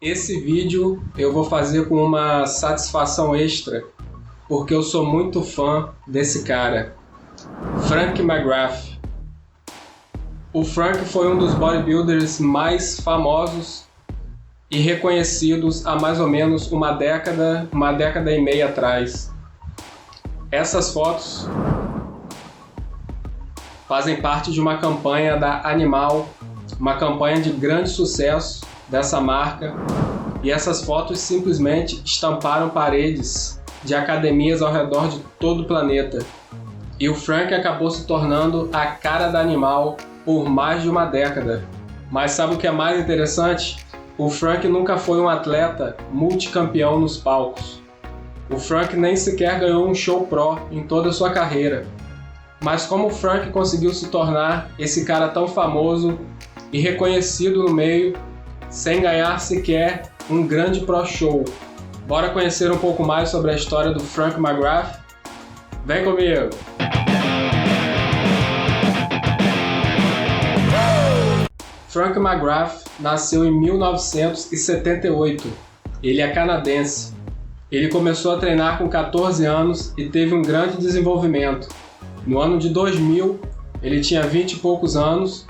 Esse vídeo eu vou fazer com uma satisfação extra, porque eu sou muito fã desse cara, Frank McGrath. O Frank foi um dos bodybuilders mais famosos e reconhecidos há mais ou menos uma década e meia atrás. Essas fotos fazem parte de uma campanha da Animal, uma campanha de grande sucesso dessa marca, e essas fotos simplesmente estamparam paredes de academias ao redor de todo o planeta. E o Frank acabou se tornando a cara da Animal por mais de uma década. Mas sabe o que é mais interessante? O Frank nunca foi um atleta multicampeão nos palcos. O Frank nem sequer ganhou um show pro em toda a sua carreira. Mas como o Frank conseguiu se tornar esse cara tão famoso e reconhecido no meio, sem ganhar sequer um grande pro show? Bora conhecer um pouco mais sobre a história do Frank McGrath? Vem comigo! Frank McGrath nasceu em 1978. Ele é canadense. Ele começou a treinar com 14 anos e teve um grande desenvolvimento. No ano de 2000, ele tinha 20 e poucos anos.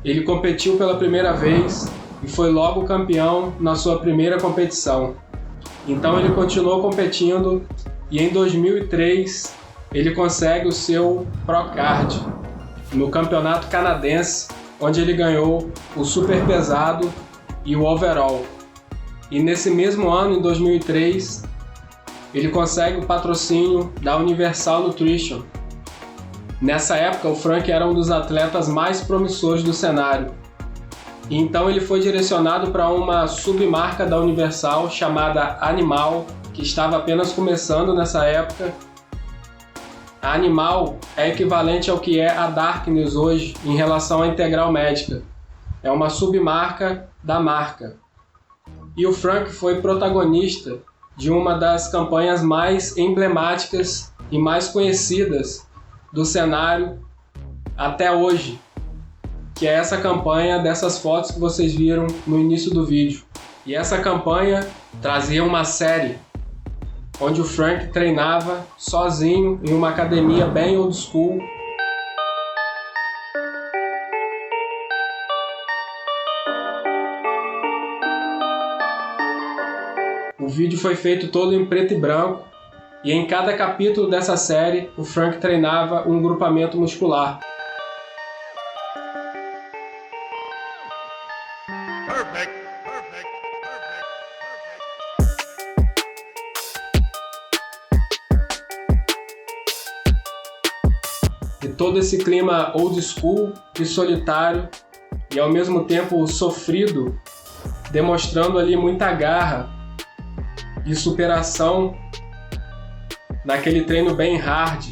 Ele competiu pela primeira vez e foi logo campeão na sua primeira competição. Então ele continuou competindo e em 2003 ele consegue o seu Pro Card no campeonato canadense, onde ele ganhou o super pesado e o overall. E nesse mesmo ano, em 2003, ele consegue o patrocínio da Universal Nutrition. Nessa época, o Frank era um dos atletas mais promissores do cenário. E então ele foi direcionado para uma submarca da Universal chamada Animal, que estava apenas começando nessa época. A Animal é equivalente ao que é a Darkness hoje em relação à Integral Médica. É uma submarca da marca. E o Frank foi protagonista de uma das campanhas mais emblemáticas e mais conhecidas do cenário até hoje, que é essa campanha dessas fotos que vocês viram no início do vídeo. E essa campanha trazia uma série onde o Frank treinava sozinho em uma academia bem old school. O vídeo foi feito todo em preto e branco, e em cada capítulo dessa série o Frank treinava um grupamento muscular. E todo esse clima old school e solitário e ao mesmo tempo sofrido, demonstrando ali muita garra e superação naquele treino bem hard.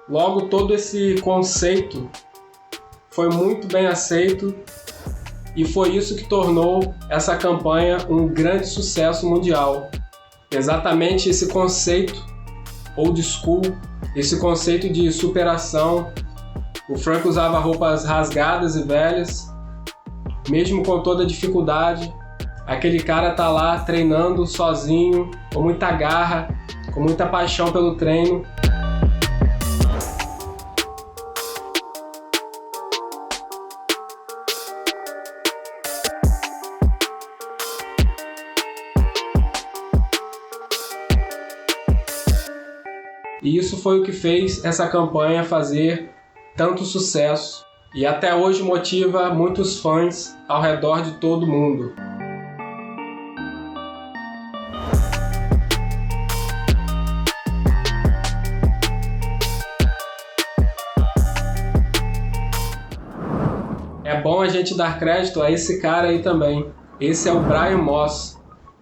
Logo, todo esse conceito foi muito bem aceito e foi isso que tornou essa campanha um grande sucesso mundial. Exatamente esse conceito old school, esse conceito de superação. O Frank usava roupas rasgadas e velhas, mesmo com toda a dificuldade. Aquele cara tá lá treinando sozinho, com muita garra, com muita paixão pelo treino. E isso foi o que fez essa campanha fazer tanto sucesso e até hoje motiva muitos fãs ao redor de todo o mundo. É bom a gente dar crédito a esse cara aí também. Esse é o Brian Moss.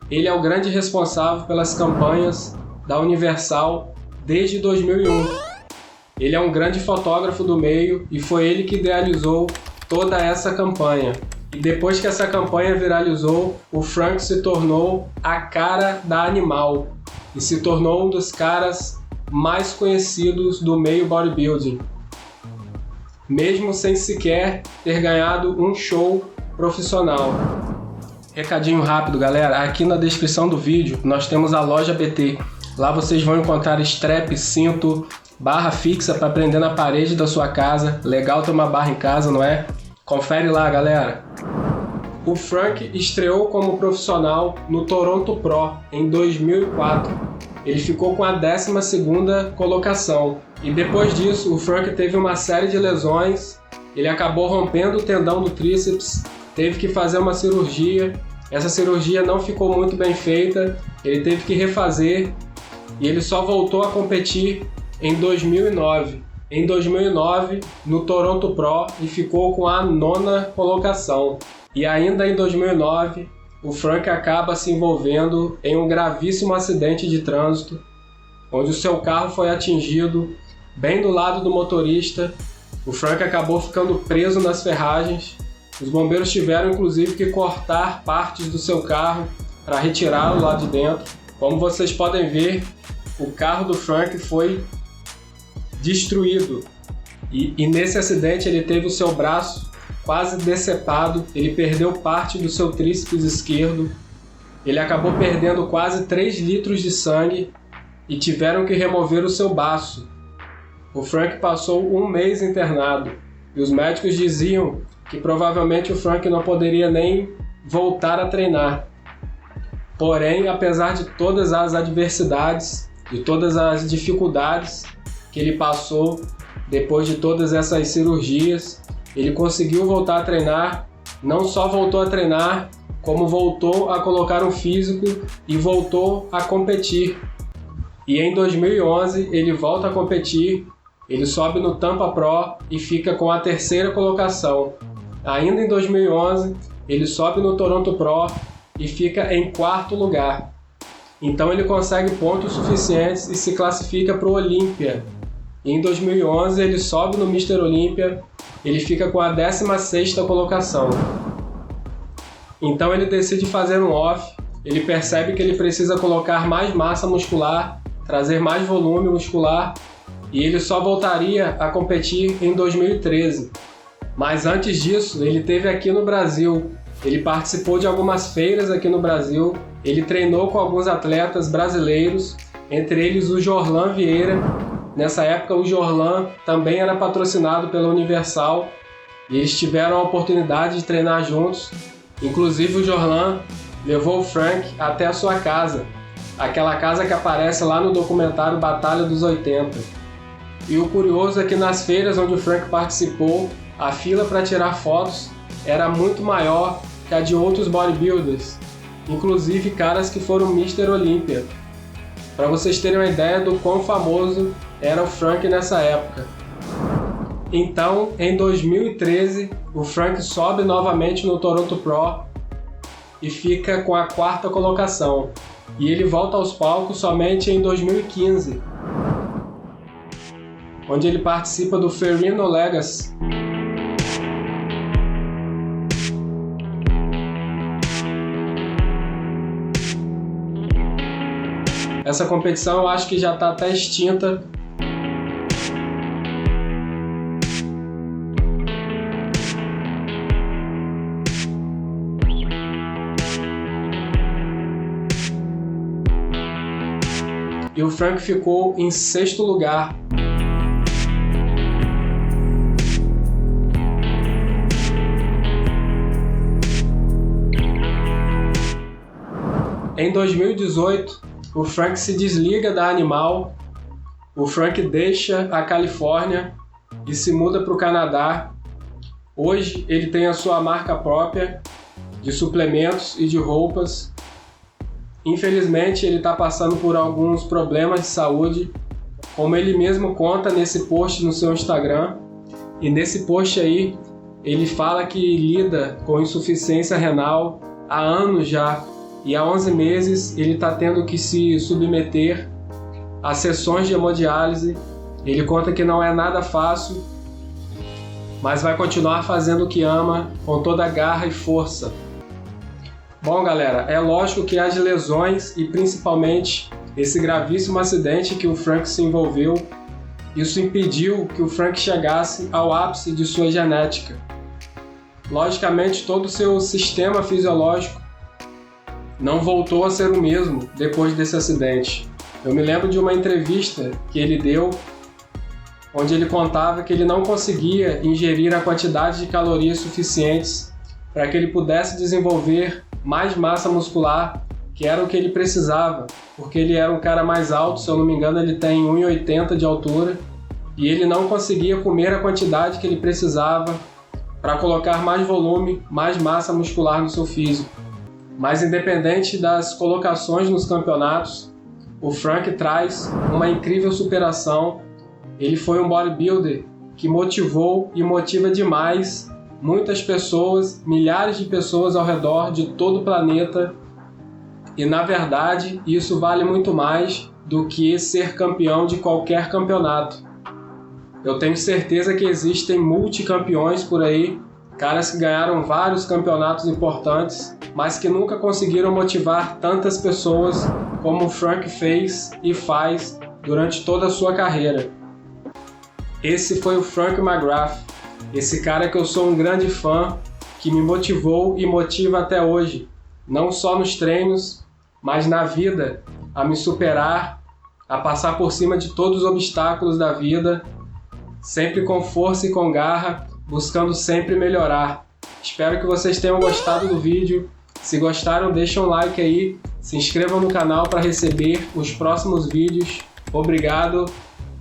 Ele é o grande responsável pelas campanhas da Universal desde 2001. Ele é um grande fotógrafo do meio e foi ele que idealizou toda essa campanha. E depois que essa campanha viralizou, o Frank se tornou a cara da Animal. e se tornou um dos caras mais conhecidos do meio bodybuilding, mesmo sem sequer ter ganhado um show profissional. Recadinho rápido, galera, aqui na descrição do vídeo nós temos a loja BT. Lá vocês vão encontrar strap, cinto, barra fixa para prender na parede da sua casa. Legal ter uma barra em casa, não é? Confere lá, galera. O Frank estreou como profissional no Toronto Pro em 2004. Ele ficou com a 12ª colocação. E depois disso, o Frank teve uma série de lesões. Ele acabou rompendo o tendão do tríceps, teve que fazer uma cirurgia. Essa cirurgia não ficou muito bem feita, ele teve que refazer e ele só voltou a competir em 2009. Em 2009, no Toronto Pro, e ficou com a 9ª colocação. E ainda em 2009, o Frank acaba se envolvendo em um gravíssimo acidente de trânsito, onde o seu carro foi atingido bem do lado do motorista. O Frank acabou ficando preso nas ferragens. Os bombeiros tiveram inclusive que cortar partes do seu carro para retirá-lo lá de dentro. Como vocês podem ver, o carro do Frank foi destruído. E nesse acidente ele teve o seu braço quase decepado, ele perdeu parte do seu tríceps esquerdo, ele acabou perdendo quase 3 litros de sangue e tiveram que remover o seu baço. O Frank passou um mês internado e os médicos diziam que provavelmente o Frank não poderia nem voltar a treinar. Porém, apesar de todas as adversidades, de todas as dificuldades que ele passou depois de todas essas cirurgias, ele conseguiu voltar a treinar. Não só voltou a treinar, como voltou a colocar um físico e voltou a competir. E em 2011 ele volta a competir, ele sobe no Tampa Pro e fica com a 3ª colocação. Ainda em 2011 ele sobe no Toronto Pro e fica em 4º lugar. Então ele consegue pontos suficientes e se classifica para o Olympia. E em 2011 ele sobe no Mr. Olympia, ele fica com a 16ª colocação. Então ele decide fazer um off, ele percebe que ele precisa colocar mais massa muscular, trazer mais volume muscular, e ele só voltaria a competir em 2013. Mas antes disso, ele esteve aqui no Brasil, ele participou de algumas feiras aqui no Brasil, ele treinou com alguns atletas brasileiros, entre eles o Jorlan Vieira. Nessa época o Jorlan também era patrocinado pela Universal e eles tiveram a oportunidade de treinar juntos. Inclusive o Jorlan levou o Frank até a sua casa, aquela casa que aparece lá no documentário Batalha dos 80. E o curioso é que nas feiras onde o Frank participou, a fila para tirar fotos era muito maior que a de outros bodybuilders, inclusive caras que foram Mr. Olympia. Para vocês terem uma ideia do quão famoso era o Frank nessa época. Então, em 2013, o Frank sobe novamente no Toronto Pro e fica com a 4ª colocação. E ele volta aos palcos somente em 2015, onde ele participa do Ferrino Legacy. Essa competição eu acho que já está até extinta. E o Frank ficou em 6º lugar. Em 2018, o Frank se desliga da Animal, o Frank deixa a Califórnia e se muda para o Canadá. Hoje ele tem a sua marca própria de suplementos e de roupas. Infelizmente ele está passando por alguns problemas de saúde, como ele mesmo conta nesse post no seu Instagram. E nesse post aí ele fala que lida com insuficiência renal há anos já. E há 11 meses ele está tendo que se submeter a sessões de hemodiálise. Ele conta que não é nada fácil, mas vai continuar fazendo o que ama com toda a garra e força. Bom, galera, é lógico que as lesões e principalmente esse gravíssimo acidente que o Frank se envolveu, isso impediu que o Frank chegasse ao ápice de sua genética. Logicamente, todo o seu sistema fisiológico não voltou a ser o mesmo depois desse acidente. Eu me lembro de uma entrevista que ele deu, onde ele contava que ele não conseguia ingerir a quantidade de calorias suficientes para que ele pudesse desenvolver mais massa muscular, que era o que ele precisava, porque ele era um cara mais alto, se eu não me engano ele tem 1,80 m de altura, e ele não conseguia comer a quantidade que ele precisava para colocar mais volume, mais massa muscular no seu físico. Mas independente das colocações nos campeonatos, o Frank traz uma incrível superação. Ele foi um bodybuilder que motivou e motiva demais muitas pessoas, milhares de pessoas ao redor de todo o planeta. E na verdade, isso vale muito mais do que ser campeão de qualquer campeonato. Eu tenho certeza que existem multicampeões por aí, caras que ganharam vários campeonatos importantes, mas que nunca conseguiram motivar tantas pessoas como o Frank fez e faz durante toda a sua carreira. Esse foi o Frank McGrath, esse cara que eu sou um grande fã, que me motivou e motiva até hoje, não só nos treinos, mas na vida, a me superar, a passar por cima de todos os obstáculos da vida, sempre com força e com garra, buscando sempre melhorar. Espero que vocês tenham gostado do vídeo. Se gostaram, deixem um like aí, se inscrevam no canal para receber os próximos vídeos. Obrigado,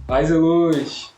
paz e luz!